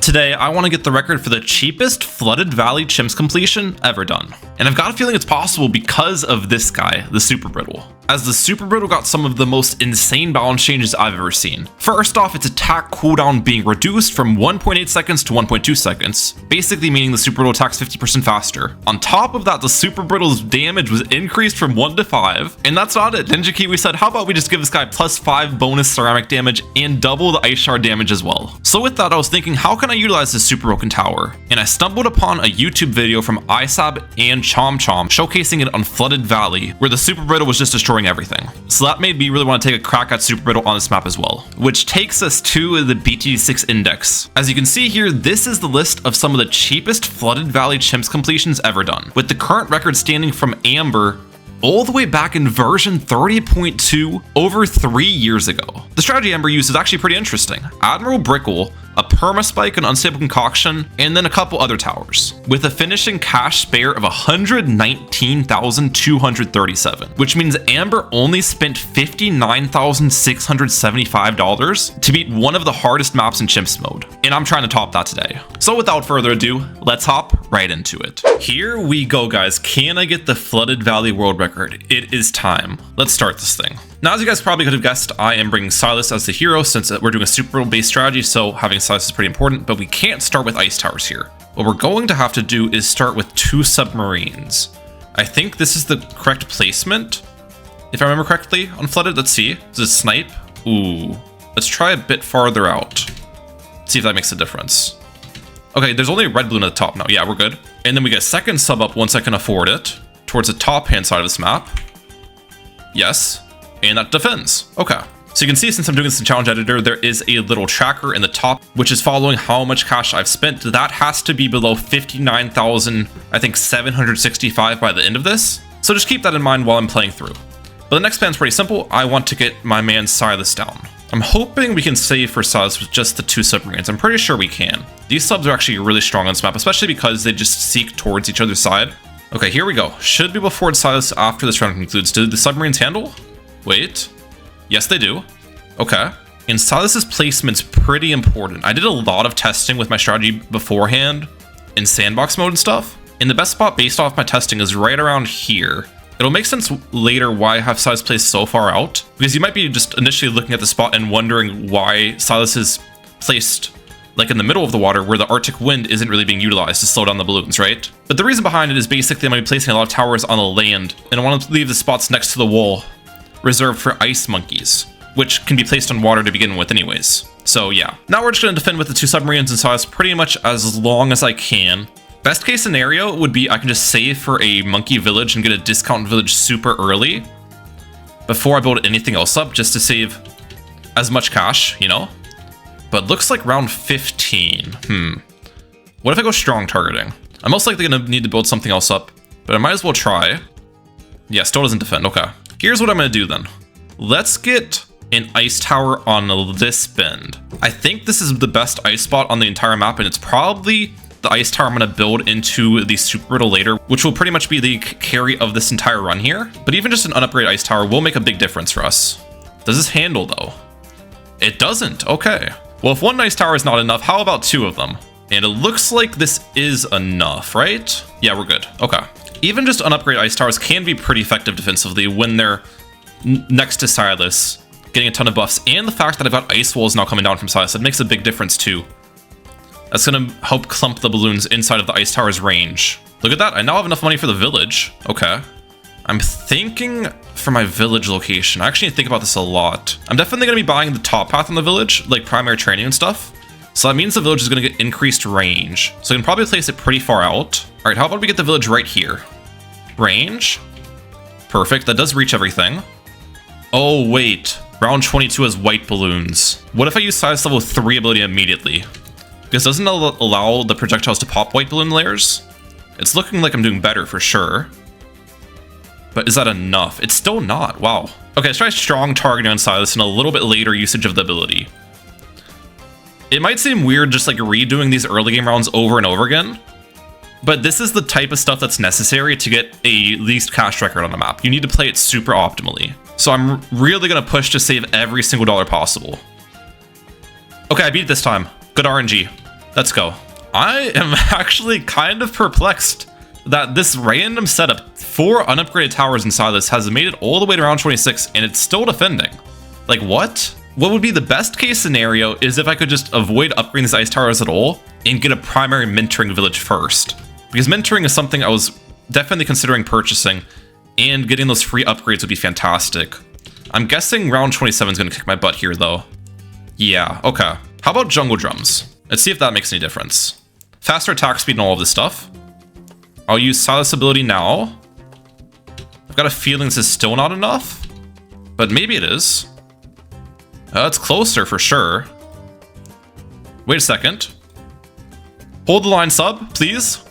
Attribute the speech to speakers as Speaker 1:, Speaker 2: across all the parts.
Speaker 1: Today, I want to get the record for the cheapest Flooded Valley Chimps completion ever done. And I've got a feeling it's possible because of this guy, the Super Brittle. As the Super Brittle got some of the most insane balance changes I've ever seen. First off, its attack cooldown being reduced from 1.8 seconds to 1.2 seconds, basically meaning the Super Brittle attacks 50% faster. On top of that, the Super Brittle's damage was increased from 1 to 5, and that's not it. Ninja Kiwi said, how about we just give this guy plus 5 bonus ceramic damage and double the ice shard damage as well. So with that, I was thinking, how can I utilize this Super Broken Tower? And I stumbled upon a YouTube video from ISAB and CHIMPS showcasing it on Flooded Valley, where the Super Brittle was just destroying everything. So that made me really want to take a crack at Super Brittle on this map as well, which takes us to the BTD6 index. As you can see here, this is the list of some of the cheapest Flooded Valley Chimps completions ever done, with the current record standing from Amber all the way back in version 30.2 over 3 years ago. The strategy Amber used is actually pretty interesting. Admiral Brickle, a permaspike, an unstable concoction, and then a couple other towers, with a finishing cash spare of 119,237, which means Amber only spent $59,675 to beat one of the hardest maps in Chimps mode, and I'm trying to top that today. So without further ado, let's hop right into it. Here we go, guys. Can I get the Flooded Valley world record? It is time. Let's start this thing. Now, as you guys probably could have guessed, I am bringing Silas as the hero since we're doing a Super Brittle based strategy, so having Silas is pretty important, but we can't start with ice towers here. What we're going to have to do is start with 2 submarines. I think this is the correct placement, if I remember correctly, on Flooded. Let's see. Is it snipe? Ooh. Let's try a bit farther out. See if that makes a difference. Okay, there's only a red balloon at the top now. Yeah, we're good. And then we get a second sub up once I can afford it, towards the top hand side of this map. Yes. And that defends. Okay. So you can see, since I'm doing this in Challenge Editor, there is a little tracker in the top, which is following how much cash I've spent. That has to be below 59,000, I think 765 by the end of this. So just keep that in mind while I'm playing through. But the next plan's pretty simple. I want to get my man Silas down. I'm hoping we can save for Silas with just the 2 submarines. I'm pretty sure we can. These subs are actually really strong on this map, especially because they just seek towards each other's side. Okay, here we go. Should be able to afford Silas after this round concludes. Do the submarines handle? Wait. Yes, they do. Okay. And Silas's placement's pretty important. I did a lot of testing with my strategy beforehand in sandbox mode and stuff. And the best spot based off my testing is right around here. It'll make sense later why I have Silas placed so far out, because you might be just initially looking at the spot and wondering why Silas is placed like in the middle of the water where the Arctic wind isn't really being utilized to slow down the balloons, right? But the reason behind it is basically I'm going to be placing a lot of towers on the land, and I want to leave the spots next to the wall reserved for ice monkeys, which can be placed on water to begin with anyways. So yeah, now we're just going to defend with the 2 submarines and Silas pretty much as long as I can. Best case scenario would be I can just save for a monkey village and get a discount village super early before I build anything else up, just to save as much cash, you know? But looks like round 15. What if I go strong targeting? I'm most likely going to need to build something else up, but I might as well try. Yeah, still doesn't defend. Okay. Here's what I'm going to do then. Let's get an ice tower on this bend. I think this is the best ice spot on the entire map, and it's probably the ice tower I'm going to build into the Super Brittle later, which will pretty much be the carry of this entire run here. But even just an unupgraded ice tower will make a big difference for us. Does this handle though? It doesn't. Okay. Well, if 1 ice tower is not enough, how about 2 of them? And it looks like this is enough, right? Yeah, we're good. Okay. Even just unupgraded ice towers can be pretty effective defensively when they're next to Silas, getting a ton of buffs. And the fact that I've got ice walls now coming down from Silas, that makes a big difference too. That's going to help clump the balloons inside of the ice tower's range. Look at that. I now have enough money for the village. Okay. I'm thinking for my village location. I actually think about this a lot. I'm definitely going to be buying the top path on the village, like primary training and stuff. So that means the village is going to get increased range. So I can probably place it pretty far out. All right, how about we get the village right here? Range. Perfect. That does reach everything. Oh, wait. Round 22 has white balloons. What if I use Silas level 3 ability immediately? Because doesn't it allow the projectiles to pop white balloon layers? It's looking like I'm doing better for sure. But is that enough? It's still not. Wow. Okay, let's try strong targeting on Silas and a little bit later usage of the ability. It might seem weird just like redoing these early game rounds over and over again, but this is the type of stuff that's necessary to get a least cash record on the map. You need to play it super optimally. So I'm really going to push to save every single dollar possible. Okay, I beat it this time. Good RNG. Let's go. I am actually kind of perplexed that this random setup, 4 unupgraded towers inside this, has made it all the way to round 26 and it's still defending. Like, what? What would be the best case scenario is if I could just avoid upgrading these ice towers at all and get a primary mentoring village first. Because mentoring is something I was definitely considering purchasing, and getting those free upgrades would be fantastic. I'm guessing round 27 is going to kick my butt here, though. Yeah, okay. How about jungle drums? Let's see if that makes any difference. Faster attack speed and all of this stuff. I'll use Silas ability now. I've got a feeling this is still not enough, but maybe it is. It's closer for sure. Wait a second. Hold the line sub, please.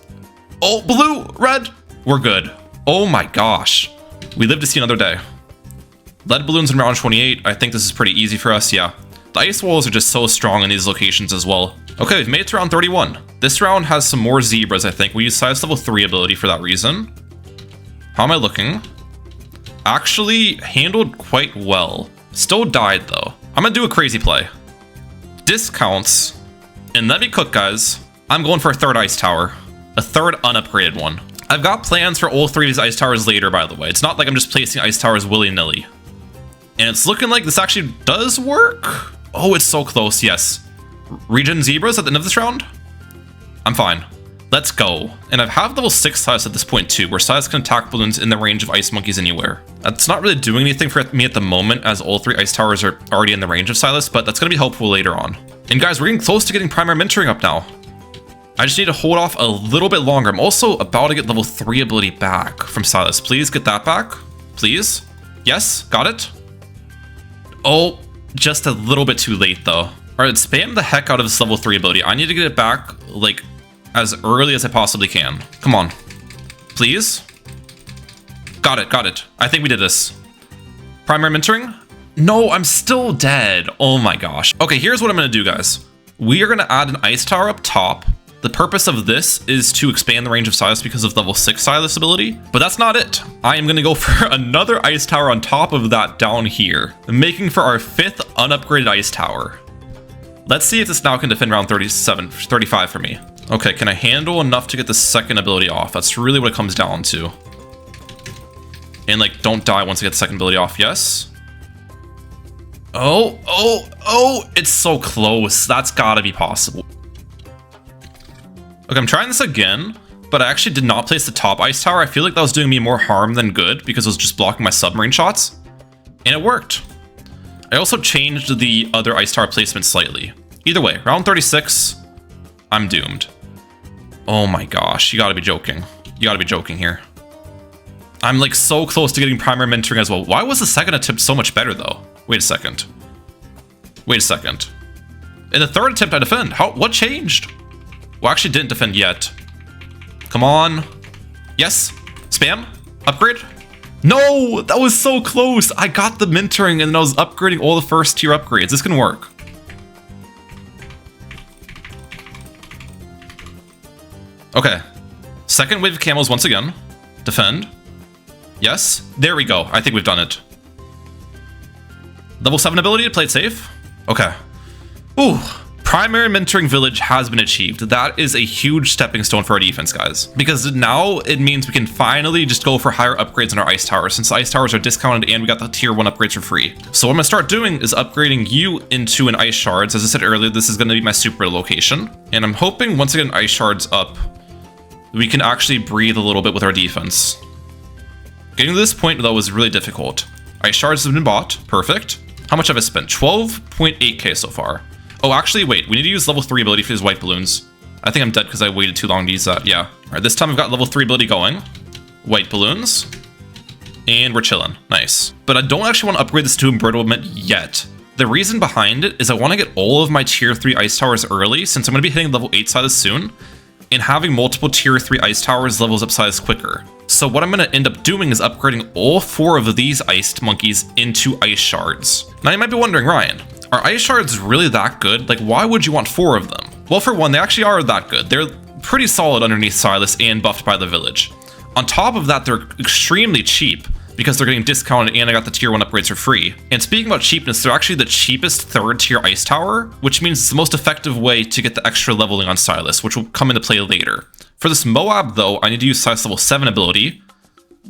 Speaker 1: Oh, blue, red. We're good. Oh my gosh. We live to see another day. Lead balloons in round 28. I think this is pretty easy for us, yeah. The ice walls are just so strong in these locations as well. Okay, we've made it to round 31. This round has some more zebras, I think. We use Silas level 3 ability for that reason. How am I looking? Actually, handled quite well. Still died, though. I'm gonna do a crazy play. Discounts. And let me cook, guys. I'm going for a 3rd ice tower. A 3rd unupgraded one. I've got plans for all 3 of these ice towers later, by the way. It's not like I'm just placing ice towers willy-nilly. And it's looking like this actually does work. Oh, it's so close, yes. Regen zebras at the end of this round? I'm fine. Let's go. And I have level 6 Silas at this point too, where Silas can attack balloons in the range of ice monkeys anywhere. That's not really doing anything for me at the moment, as all 3 ice towers are already in the range of Silas, but that's going to be helpful later on. And guys, we're getting close to getting primary mentoring up now. I just need to hold off a little bit longer. I'm also about to get level 3 ability back from Silas. Please get that back. Please. Yes, got it. Oh, just a little bit too late though. All right, spam the heck out of this level 3 ability. I need to get it back like as early as I possibly can. Come on, please. Got it, got it. I think we did this. Primary mentoring? No, I'm still dead. Oh my gosh. Okay, here's what I'm gonna do, guys. We are gonna add an ice tower up top. The purpose of this is to expand the range of Silas because of level 6 Silas ability, but that's not it. I am gonna go for another ice tower on top of that down here, making for our 5th unupgraded ice tower. Let's see if this now can defend round 35 for me. Okay, can I handle enough to get the 2nd ability off? That's really what it comes down to. And like, don't die once I get the 2nd ability off, yes? Oh, it's so close. That's gotta be possible. Okay, I'm trying this again, but I actually did not place the top ice tower. I feel like that was doing me more harm than good because it was just blocking my submarine shots. And it worked. I also changed the other ice tower placement slightly. Either way, round 36, I'm doomed. Oh my gosh, you gotta be joking. You gotta be joking here. I'm like so close to getting primary mentoring as well. Why was the 2nd attempt so much better though? Wait a second. Wait a second. In the 3rd attempt I defend. What changed? Well, actually didn't defend yet. Come on. Yes. Spam. Upgrade. No, that was so close. I got the mentoring and then I was upgrading all the 1st tier upgrades. This can work. Okay. 2nd wave of camos once again. Defend. Yes. There we go. I think we've done it. Level 7 ability to play it safe. Okay. Ooh. Primary mentoring village has been achieved. That is a huge stepping stone for our defense, guys. Because now it means we can finally just go for higher upgrades in our ice towers, since the ice towers are discounted and we got the tier 1 upgrades for free. So what I'm gonna start doing is upgrading you into an ice shards. As I said earlier, this is gonna be my super location. And I'm hoping once I get an ice shards up, we can actually breathe a little bit with our defense. Getting to this point though was really difficult. Ice shards have been bought, perfect. How much have I spent? 12.8k so far. Oh, actually, wait, we need to use level 3 ability for these white balloons. I think I'm dead because I waited too long to use that, yeah. All right, this time I've got level 3 ability going. White balloons. And we're chilling, nice. But I don't actually want to upgrade this to embrittlement yet. The reason behind it is I want to get all of my tier 3 ice towers early, since I'm going to be hitting level 8 Silas soon. And having multiple tier 3 ice towers levels up Silas quicker. So what I'm going to end up doing is upgrading all 4 of these iced monkeys into ice shards. Now you might be wondering, Ryan, are ice shards really that good? Like, why would you want 4 of them? Well, for one, they actually are that good. They're pretty solid underneath Silas and buffed by the village. On top of that, they're extremely cheap. because they're getting discounted and I got the tier 1 upgrades for free. And speaking about cheapness, they're actually the cheapest 3rd tier ice tower, which means it's the most effective way to get the extra leveling on Silas, which will come into play later. For this Moab though, I need to use Silas level 7 ability,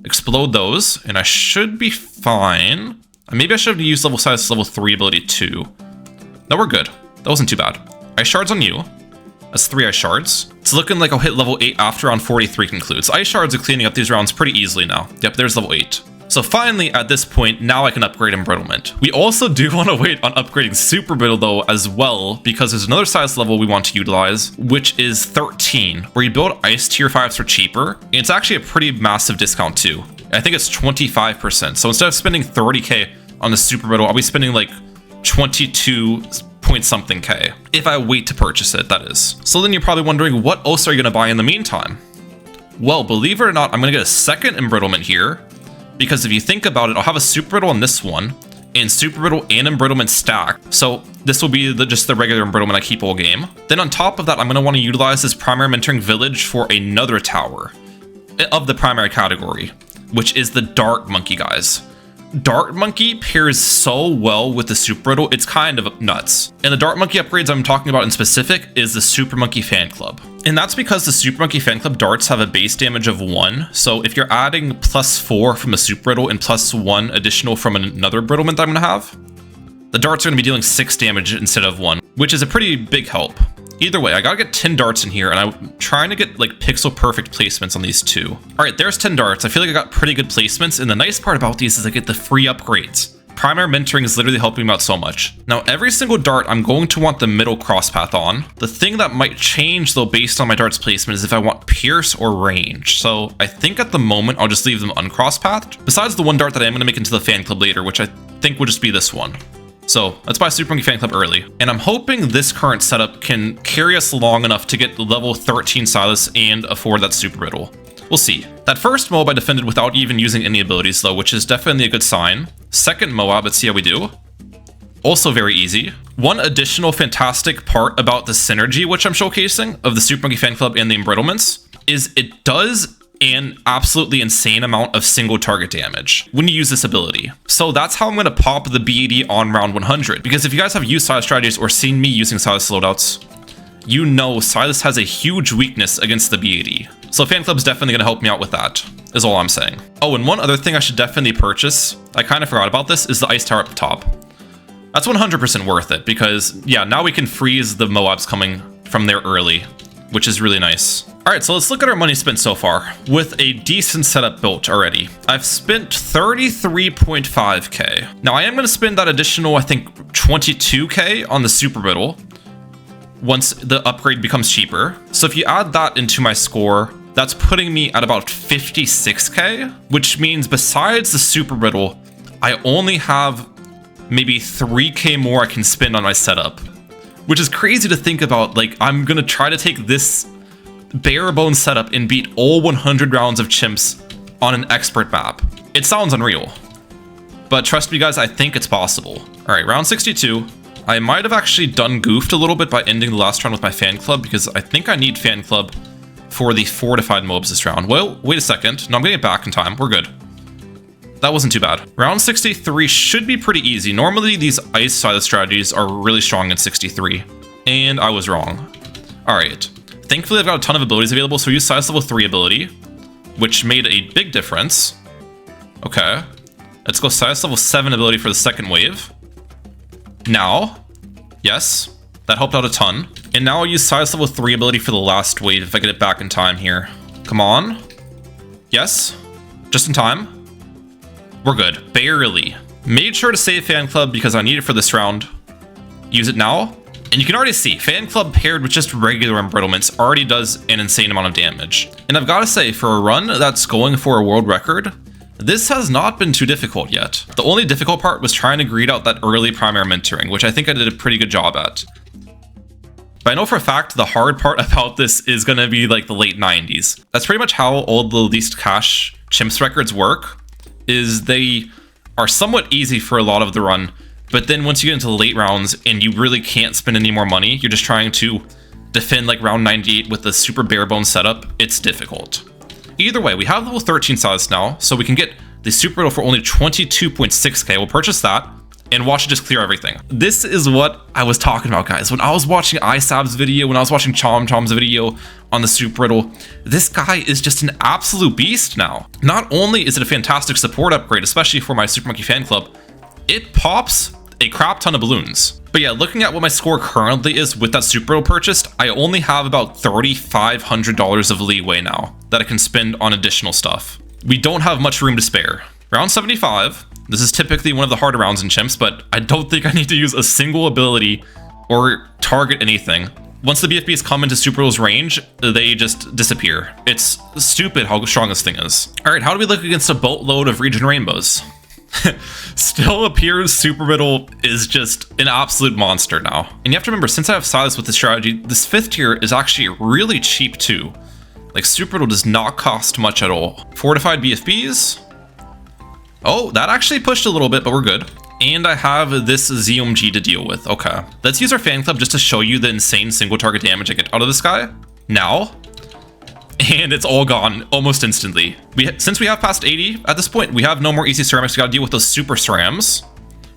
Speaker 1: explode those, and I should be fine. Maybe I should have used Silas level 3 ability too. No, we're good. That wasn't too bad. Ice shards on you. That's 3 ice shards. It's looking like I'll hit level 8 after round 43 concludes. Ice shards are cleaning up these rounds pretty easily now. Yep, there's level 8. So finally, at this point, now I can upgrade Embrittlement. We also do want to wait on upgrading Super Brittle though as well, because there's another size level we want to utilize, which is 13, where you build ice tier 5s for cheaper. And it's actually a pretty massive discount too. I think it's 25%. So instead of spending 30k on the Super Brittle, I'll be spending like 22 point something K. If I wait to purchase it, that is. So then you're probably wondering, what else are you going to buy in the meantime? Well, believe it or not, I'm going to get a second Embrittlement here, because if you think about it, I'll have a Super Brittle on this one, and Super Brittle and Embrittlement stack. So this will be just the regular Embrittlement I keep all game. Then on top of that, I'm going to want to utilize this primary mentoring village for another tower of the primary category, which is the Dart Monkey, guys. Dart Monkey pairs so well with the Super Brittle, it's kind of nuts. And the Dart Monkey upgrades I'm talking about in specific is the Super Monkey Fan Club. And that's because the Super Monkey Fan Club darts have a base damage of 1. So if you're adding +4 from a Super Brittle and +1 additional from another Brittlement that I'm going to have, the darts are going to be dealing 6 damage instead of 1, which is a pretty big help. Either way, I gotta get 10 darts in here, and I'm trying to get like pixel perfect placements on these two. All right, there's 10 darts. I feel like I got pretty good placements, and the nice part about these is I get the free upgrades. Primary mentoring is literally helping me out so much. Now, every single dart, I'm going to want the middle cross path on. The thing that might change though based on my dart's placement is if I want pierce or range. So I think at the moment, I'll just leave them uncross pathed. Besides the one dart that I am gonna make into the fan club later, which I think will just be this one. So let's buy Super Monkey Fan Club early. And I'm hoping this current setup can carry us long enough to get level 13 Silas and afford that Super Brittle. We'll see. That first Moab I defended without even using any abilities though, which is definitely a good sign. Second Moab, let's see how we do. Also very easy. One additional fantastic part about the synergy which I'm showcasing of the Super Monkey Fan Club and the Embrittlements is it does an absolutely insane amount of single target damage when you use this ability. So that's how I'm going to pop the BTD on round 100, because if you guys have used Silas strategies or seen me using Silas loadouts, you know Silas has a huge weakness against the BTD. So Fan Club's definitely going to help me out with that, is all I'm saying. Oh, and one other thing I should definitely purchase, I kind of forgot about this, is the Ice Tower up top. That's 100% worth it, because yeah, now we can freeze the Moabs coming from there early, which is really nice. All right, so let's look at our money spent so far. With a decent setup built already, I've spent 33.5k. Now I am going to spend that additional, I think, 22k on the Super Brittle once the upgrade becomes cheaper. So if you add that into my score, that's putting me at about 56k, which means besides the Super Brittle, I only have maybe 3k more I can spend on my setup, which is crazy to think about. Like, I'm going to try to take this bare bones setup and beat all 100 rounds of chimps on an expert map. It sounds unreal, but trust me guys, I think it's possible. All right, round 62. I might have actually done goofed a little bit by ending the last round with my fan club, because I think I need fan club for the fortified mobs this round. Well, wait a second. No, I'm getting it back in time. We're good. That wasn't too bad. Round 63 should be pretty easy. Normally these ice side of strategies are really strong in 63, and I was wrong. All right. Thankfully, I've got a ton of abilities available, so we use Silas level 3 ability, which made a big difference. Okay. Let's go Silas level 7 ability for the second wave. Now, yes, that helped out a ton. And now I'll use Silas level 3 ability for the last wave if I get it back in time here. Come on. Yes, just in time. We're good, barely. Made sure to save Fan Club because I need it for this round. Use it now. And you can already see, Fan Club paired with just regular Embrittlements already does an insane amount of damage. And I've got to say, for a run that's going for a world record, this has not been too difficult yet. The only difficult part was trying to greed out that early primary mentoring, which I think I did a pretty good job at. But I know for a fact the hard part about this is going to be like the late 90s. That's pretty much how all the least cash chimps records work, is they are somewhat easy for a lot of the run. But then once you get into the late rounds and you really can't spend any more money, you're just trying to defend like round 98 with the super bare bones setup, it's difficult. Either way, we have level 13 Silas now, so we can get the Super Brittle for only 22.6k. We'll purchase that and watch it just clear everything. This is what I was talking about, guys. When I was watching ISAB's video, when I was watching CHIMPS' video on the Super Brittle, this guy is just an absolute beast now. Not only is it a fantastic support upgrade, especially for my Super Monkey fan club, it pops a crap ton of balloons. But yeah, looking at what my score currently is with that Super Brittle purchased, I only have about $3,500 of leeway now that I can spend on additional stuff. We don't have much room to spare. Round 75. This is typically one of the harder rounds in Chimps, but I don't think I need to use a single ability or target anything. Once the BFBs come into Super Brittle's range, they just disappear. It's stupid how strong this thing is. All right, how do we look against a boatload of Region Rainbows? Still appears Super Brittle is just an absolute monster now. And you have to remember, since I have Silas with this strategy, this 5th tier is actually really cheap too. Like, Super Brittle does not cost much at all. Fortified BFBs. Oh, that actually pushed a little bit, but we're good. And I have this ZOMG to deal with. Okay. Let's use our fan club just to show you the insane single target damage I get out of this guy. Now. And it's all gone almost instantly. Since we have past 80 at this point, we have no more easy ceramics. We gotta deal with those super cerams,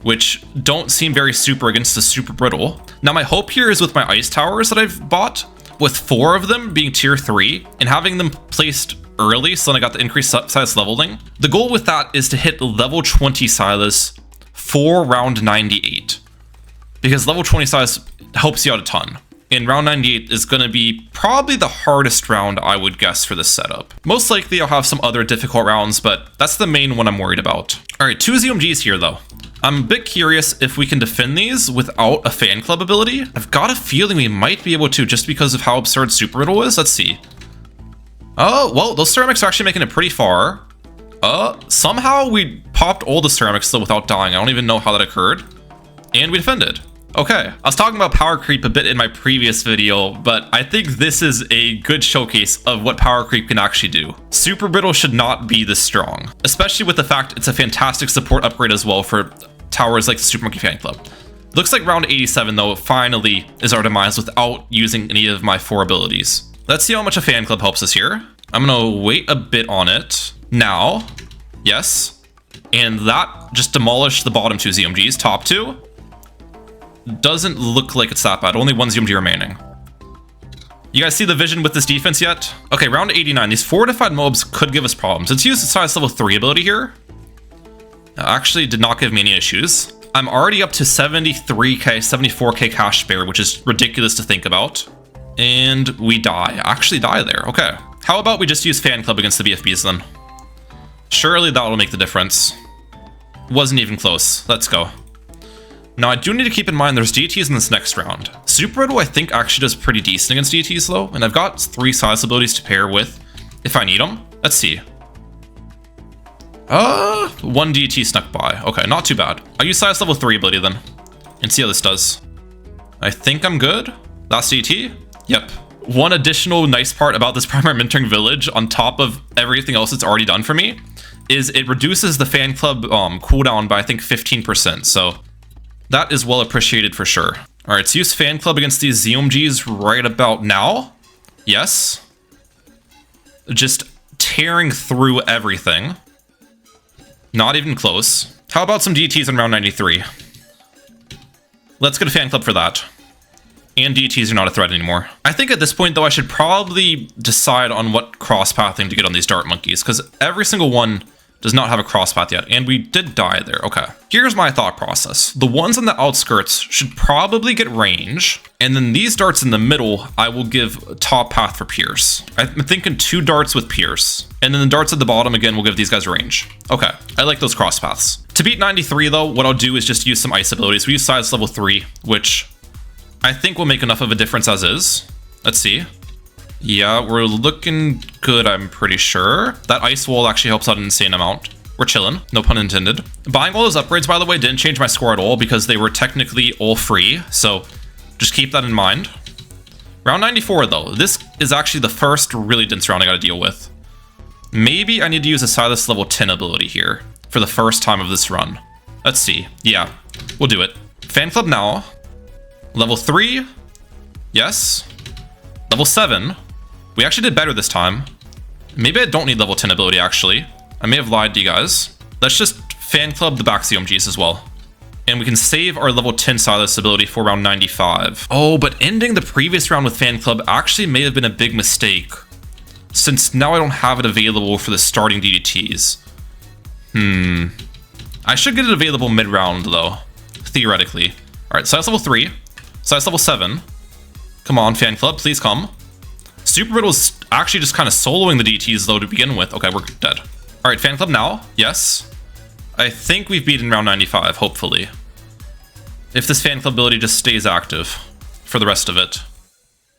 Speaker 1: which don't seem very super against the Super Brittle. Now, my hope here is with my ice towers that I've bought, with 4 of them being tier 3 and having them placed early, so then I got the increased Silas leveling. The goal with that is to hit level 20 Silas for round 98, because level 20 Silas helps you out a ton. And round 98 is going to be probably the hardest round, I would guess, for this setup. Most likely I'll have some other difficult rounds, but that's the main one I'm worried about. All right, 2 ZOMGs here though. I'm a bit curious if we can defend these without a fan club ability. I've got a feeling we might be able to, just because of how absurd Super Brittle is. Let's see. Oh, well, those ceramics are actually making it pretty far. Somehow we popped all the ceramics though without dying. I don't even know how that occurred. And we defended. Okay, I was talking about power creep a bit in my previous video, but I think this is a good showcase of what power creep can actually do. Super Brittle should not be this strong, especially with the fact it's a fantastic support upgrade as well for towers like the Super Monkey Fan Club. Looks like round 87 though finally is our demise without using any of my 4 abilities. Let's see how much a fan club helps us here. I'm gonna wait a bit on it. Now, yes, and that just demolished the bottom 2 ZOMGs. Top 2 doesn't look like it's that bad. Only 1 ZOMG remaining. You guys see the vision with this defense yet? Okay, round 89. These fortified mobs could give us problems. Let's use the Silas level 3 ability here. Actually did not give me any issues. I'm already up to 73k, 74k cash spare, which is ridiculous to think about. And we die. Actually die there. Okay. How about we just use fan club against the BFBs then? Surely that will make the difference. Wasn't even close. Let's go. Now, I do need to keep in mind there's DTs in this next round. Super Brittle, I think, actually does pretty decent against DTs, though, and I've got 3 Silas abilities to pair with if I need them. Let's see. 1 DT snuck by. Okay, not too bad. I'll use Silas level 3 ability then and see how this does. I think I'm good. Last DT? Yep. One additional nice part about this primary mentoring village, on top of everything else it's already done for me, is it reduces the fan club cooldown by, I think, 15%, so that is well appreciated for sure. All right, let's use fan club against these ZOMGs right about now. Yes. Just tearing through everything. Not even close. How about some DTs in round 93? Let's get a fan club for that. And DTs are not a threat anymore. I think at this point, though, I should probably decide on what cross pathing to get on these dart monkeys, because every single one does not have a cross path yet, and we did die there. Okay. Here's my thought process. The ones on the outskirts should probably get range, and then these darts in the middle, I will give top path for Pierce. I'm thinking 2 darts with Pierce, and then the darts at the bottom, again, will give these guys range. Okay, I like those cross paths. To beat 93, though, what I'll do is just use some ice abilities. We use Silas level 3, which I think will make enough of a difference as is. Let's see. Yeah, we're looking good, I'm pretty sure. That ice wall actually helps out an insane amount. We're chilling, no pun intended. Buying all those upgrades, by the way, didn't change my score at all because they were technically all free, so just keep that in mind. Round 94, though. This is actually the first really dense round I gotta deal with. Maybe I need to use a Silas level 10 ability here for the first time of this run. Let's see. Yeah, we'll do it. Fan club now. Level 3. Yes. Level 7. We actually did better this time. Maybe I don't need level 10 ability, actually. I may have lied to you guys. Let's just fan club the back CMGs as well. And we can save our level 10 Silas ability for round 95. Oh, but ending the previous round with fan club actually may have been a big mistake, since now I don't have it available for the starting DDTs. I should get it available mid-round though, theoretically. All right, Silas level 3, Silas level 7. Come on, fan club, please come. Super Brittle's actually just kind of soloing the DTs though to begin with. Okay, we're dead. All right, fan club now, yes. I think we've beaten round 95, hopefully. If this fan club ability just stays active for the rest of it.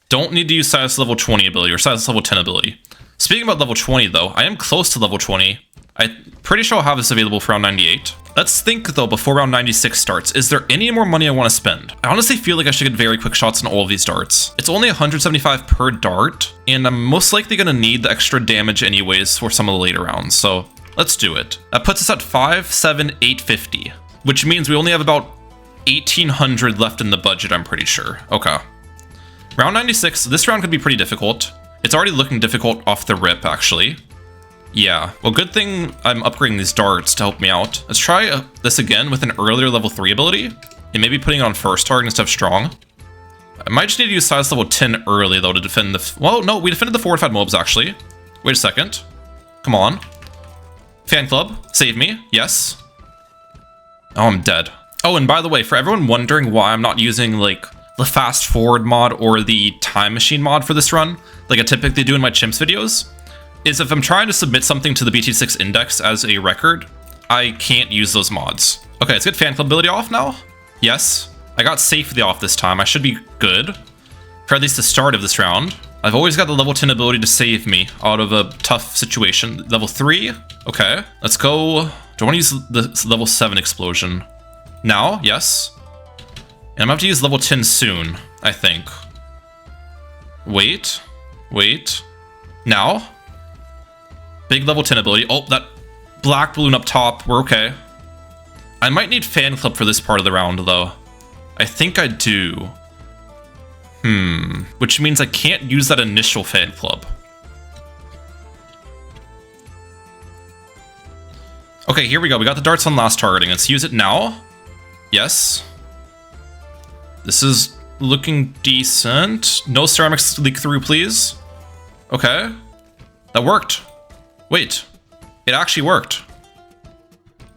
Speaker 1: Don't need to use Silas level 20 ability or Silas level 10 ability. Speaking about level 20 though, I am close to level 20. I'm pretty sure I'll have this available for round 98. Let's think though before round 96 starts. Is there any more money I want to spend? I honestly feel like I should get very quick shots on all of these darts. It's only 175 per dart, and I'm most likely going to need the extra damage anyways for some of the later rounds, so let's do it. That puts us at 5,750, which means we only have about 1,800 left in the budget, I'm pretty sure. Okay. Round 96, this round could be pretty difficult. It's already looking difficult off the rip, actually. Yeah, well, good thing I'm upgrading these darts to help me out. Let's try this again with an earlier level 3 ability, and maybe putting it on first target instead of strong. I might just need to use Silas level 10 early, though, to defend the... Well, no, we defended the fortified mobs, actually. Wait a second. Come on. Fan club, save me. Yes. Oh, I'm dead. Oh, and by the way, for everyone wondering why I'm not using, like, the fast forward mod or the time machine mod for this run, like I typically do in my chimps videos, is if I'm trying to submit something to the BTD6 index as a record, I can't use those mods. Okay, let's get fan club ability off now. Yes, I got safely off this time. I should be good for at least the start of this round. I've always got the level 10 ability to save me out of a tough situation. Level 3, okay, let's go. Do I want to use the level 7 explosion? Now, yes. And I'm gonna have to use level 10 soon, I think. Wait. Now. Big level 10 ability. Oh, that black balloon up top. We're okay. I might need fan club for this part of the round, though. I think I do. Which means I can't use that initial fan club. Okay, here we go. We got the darts on last targeting. Let's use it now. Yes. This is looking decent. No ceramics leak through, please. Okay. That worked. Wait. It actually worked.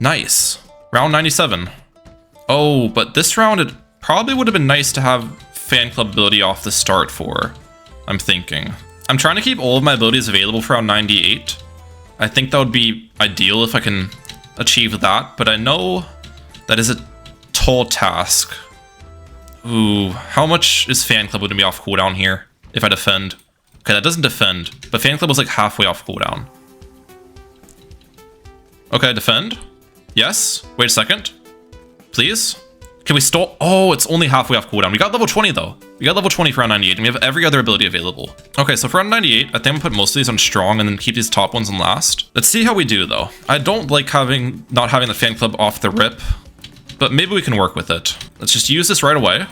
Speaker 1: Nice. Round 97. Oh, but this round it probably would have been nice to have fan club ability off the start for, I'm thinking. I'm trying to keep all of my abilities available for round 98. I think that would be ideal if I can achieve that, but I know that is a tall task. Ooh, how much is fan club going to be off cooldown here if I defend? Okay, that doesn't defend, but fan club was like halfway off cooldown. Okay, defend. Yes. Wait a second. Please. Can we stall? Oh, it's only halfway off cooldown. We got level 20 though. We got level 20 for round 98, and we have every other ability available. Okay, so for round 98, I think I'm gonna put most of these on strong and then keep these top ones on last. Let's see how we do though. I don't like not having the fan club off the rip, but maybe we can work with it. Let's just use this right away.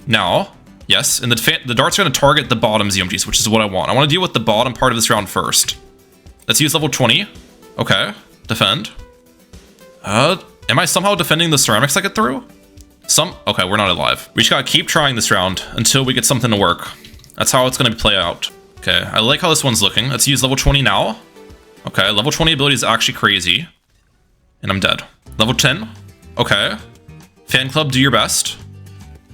Speaker 1: Now, yes, and the dart's gonna target the bottom ZMGs, which is what I want. I want to deal with the bottom part of this round first. Let's use level 20. Okay, defend. Am I somehow defending the ceramics I get through? Okay, we're not alive. We just gotta keep trying this round until we get something to work. That's how it's gonna play out. Okay, I like how this one's looking. Let's use level 20 now. Okay, level 20 ability is actually crazy. And I'm dead. Level 10. Okay. Fan club, do your best.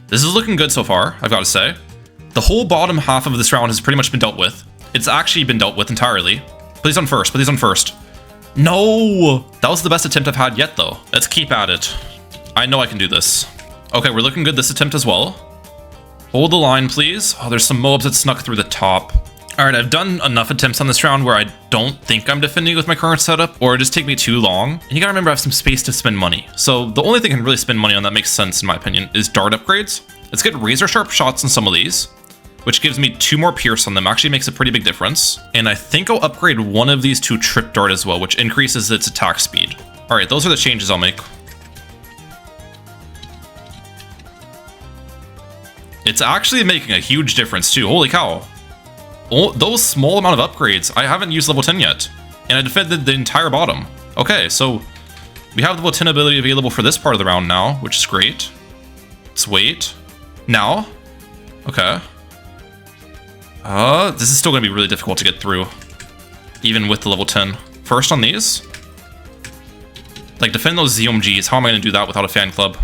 Speaker 1: This is looking good so far, I've gotta say. The whole bottom half of this round has pretty much been dealt with. It's actually been dealt with entirely. Put these on first, put these on first. No! That was the best attempt I've had yet, though. Let's keep at it. I know I can do this. Okay, we're looking good this attempt as well. Hold the line, please. Oh, there's some mobs that snuck through the top. Alright, I've done enough attempts on this round where I don't think I'm defending with my current setup, or it just take me too long. And you gotta remember I have some space to spend money. So the only thing I can really spend money on that makes sense, in my opinion, is dart upgrades. Let's get razor sharp shots on some of these, which gives me 2 more pierce on them. Actually makes a pretty big difference. And I think I'll upgrade one of these to trip dart as well, which increases its attack speed. Alright, those are the changes I'll make. It's actually making a huge difference too. Holy cow. Those small amount of upgrades, I haven't used level 10 yet. And I defended the entire bottom. Okay, so We have the level 10 ability available for this part of the round now, which is great. Let's wait. Now. Okay. This is still going to be really difficult to get through. Even with the level 10. First on these. Like, defend those ZOMGs. How am I going to do that without a fan club?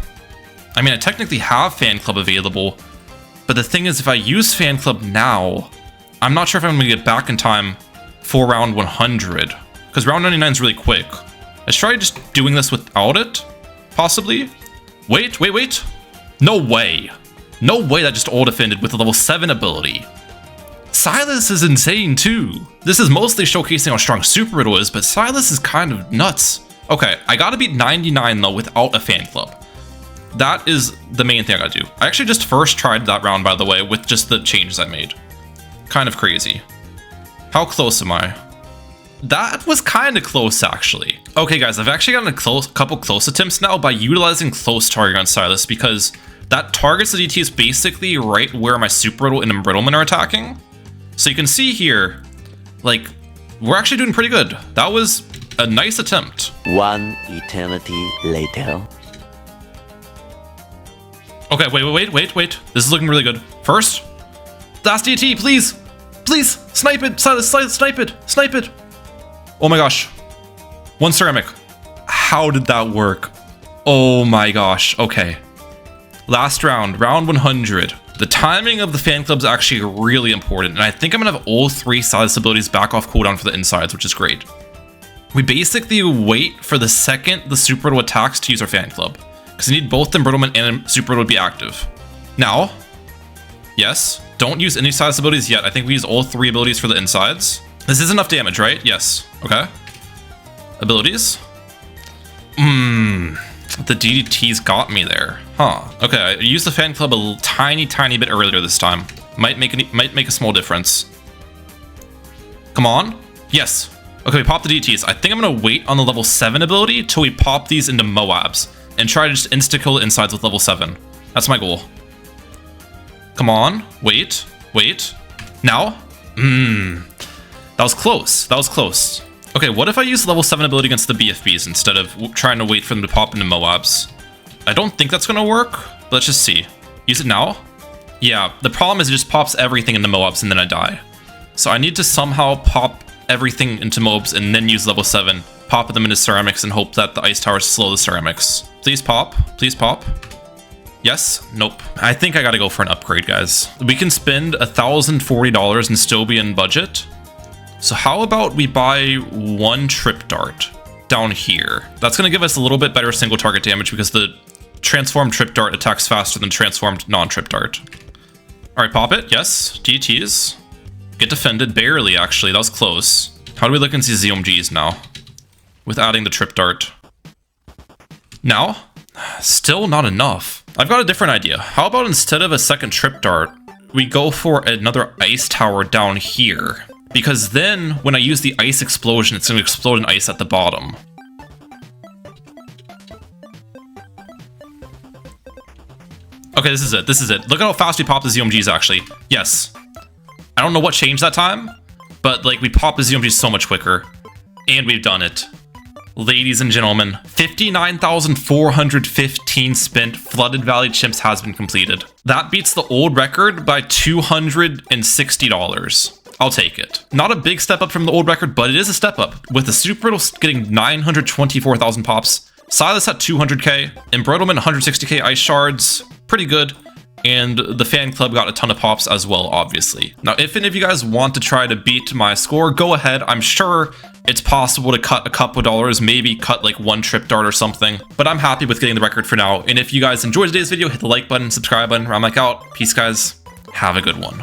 Speaker 1: I mean, I technically have fan club available. But the thing is, if I use fan club now, I'm not sure if I'm going to get back in time for round 100. Because round 99 is really quick. Let's try just doing this without it. Possibly. Wait. No way. No way that just all-defended with a level 7 ability. Silas is insane too. This is mostly showcasing how strong Super Brittle is, but Silas is kind of nuts. Okay, I gotta beat 99 though without a fan club. That is the main thing I gotta do. I actually just first tried that round, by the way, with just the changes I made. Kind of crazy. How close am I? That was kind of close, actually. Okay, guys, I've actually gotten a couple close attempts now by utilizing close target on Silas, because that targets the DT is basically right where my Super Brittle and Embrittlement are attacking. So you can see here, like, we're actually doing pretty good. That was a nice attempt.
Speaker 2: One eternity later.
Speaker 1: Okay, wait. This is looking really good. First, last DT, please. Please, snipe it, Silas, snipe it. Oh my gosh. One ceramic. How did that work? Oh my gosh, okay. Last round, round 100. The timing of the fan club is actually really important, and I think I'm gonna have all 3 Silas abilities back off cooldown for the insides, which is great. We basically wait for the second the Super Brittle attacks to use our fan club, because we need both the Embrittlement and Super Brittle to be active. Now, yes, don't use any Silas abilities yet. I think we use all 3 abilities for the insides. This is enough damage, right? Yes. Okay. Abilities. The DDT's got me there. Huh. Okay, I used the fan club a tiny bit earlier this time. Might make a small difference. Come on. Yes. Okay, we popped the DTs. I think I'm gonna wait on the level 7 ability till we pop these into Moabs and try to just insta-kill the insides with level 7. That's my goal. Come on. Wait. Now. That was close. Okay, what if I use level 7 ability against the BFBs instead of trying to wait for them to pop into Moabs? I don't think that's gonna work, but let's just see. Use it now? Yeah, the problem is it just pops everything into Moabs and then I die. So I need to somehow pop everything into Moabs and then use level 7, pop them into ceramics and hope that the ice towers slow the ceramics. Please pop. Yes? Nope. I think I gotta go for an upgrade, guys. We can spend $1,040 and still be in budget. So how about we buy 1 trip dart down here? That's going to give us a little bit better single target damage because the transformed trip dart attacks faster than transformed non-trip dart. All right, pop it. Yes. DTs. Get defended. Barely, actually. That was close. How do we look against these ZOMGs now? With adding the trip dart. Now? Still not enough. I've got a different idea. How about instead of a second trip dart, we go for another ice tower down here? Because then, when I use the ice explosion, it's going to explode in ice at the bottom. Okay, this is it. Look at how fast we pop the ZOMGs, actually. Yes. I don't know what changed that time, but, like, we pop the ZOMGs so much quicker. And we've done it. Ladies and gentlemen, 59,415 spent Flooded Valley Chimps has been completed. That beats the old record by $260. I'll take it. Not a big step up from the old record, but it is a step up. With the Super Brittle getting 924,000 pops, Silas at 200k, Embrittlement 160k ice shards, pretty good, and the fan club got a ton of pops as well, obviously. Now, if any of you guys want to try to beat my score, go ahead. I'm sure it's possible to cut a couple dollars, maybe cut like 1 trip dart or something, but I'm happy with getting the record for now. And if you guys enjoyed today's video, hit the like button, subscribe button, I'm like out. Peace, guys. Have a good one.